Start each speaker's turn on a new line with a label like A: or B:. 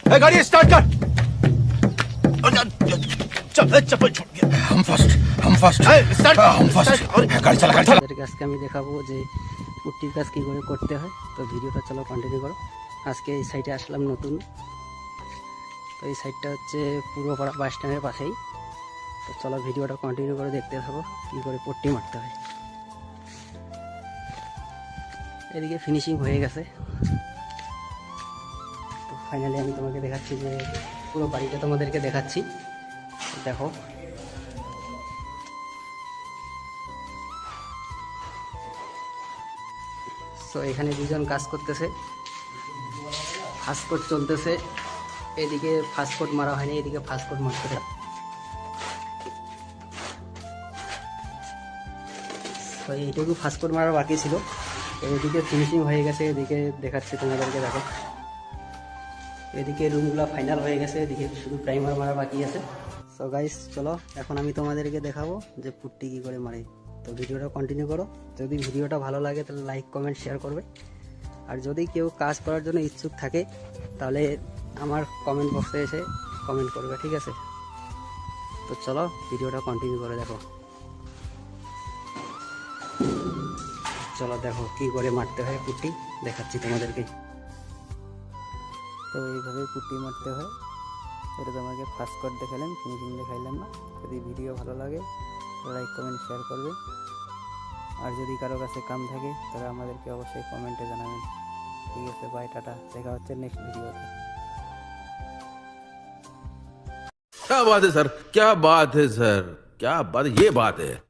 A: गाड़ी स्टार्ट कर। चप्पल छूट गया। हम फर्स्ट स्टार्ट हम फर्स्ट गाड़ी चला
B: আপনাদেরকে আজকে আমি দেখাবো যে পুট্টির কাজ কী করে করতে হয়। তো ভিডিওটা চলো কন্টিনিউ করো। আজকে এই সাইডে আসলাম নতুন। তো এই সাইডটা হচ্ছে পূর্বপাড়া বাস স্ট্যান্ডের পাশেই। তো চলো ভিডিওটা কন্টিনিউ করে দেখতে থাকো কী করে পুট্টি মারতে হয়। এদিকে ফিনিশিং হয়ে গেছে। তো ফাইনালি আমি তোমাকে দেখাচ্ছি যে পুরো বাড়িটা তোমাদেরকে দেখাচ্ছি, দেখো। তো এখানে দুজন কাজ করতেছে, ফাস্ট কোট চলতেছে। এদিকে ফাস্ট কোট মারা হয়নি, এদিকে ফাস্ট কোট মারতেছে। তো এইটুকু ফাস্ট কোট মারা বাকি ছিল, এদিকে ফিনিশিং হয়ে গেছে। এদিকে দেখাচ্ছি তোমাদেরকে, দেখো। এদিকে রুমগুলো ফাইনাল হয়ে গেছে, এদিকে শুধু প্রাইমার মারা বাকি আছে। সো গাইস চলো এখন আমি তোমাদেরকে দেখাবো যে পুট্টি কী করে মারে। তো ভিডিওটা কন্টিনিউ করো। যদি ভিডিওটা ভালো লাগে তাহলে লাইক কমেন্ট শেয়ার করবে। আর যদি কেউ কাজ করার জন্য ইচ্ছুক থাকে তাহলে আমার কমেন্ট বক্সে এসে কমেন্ট করবে, ঠিক আছে? তো চলো ভিডিওটা কন্টিনিউ করে দেখো। চলো দেখো কী করে মারতে হয় পুট্টি, দেখাচ্ছি তোমাদেরকে। তো এইভাবে পুট্টি মারতে হয়। এটা তোমাকে ফার্স্ট কোট দেখালাম, ফিনিশিং দেখাইলাম না। যদি ভিডিও ভালো লাগে লাইক কমেন্ট শেয়ার করবে। আর যদি কারো কাছে কাম থাকে তাহলে আমাদেরকে অবশ্যই কমেন্টে জানাবেন, ঠিক আছে? বাই, টাটা, দেখা হচ্ছে নেক্সট ভিডিওতে।
C: क्या बात है सर, क्या बात है सर, क्या बात, ये बात है।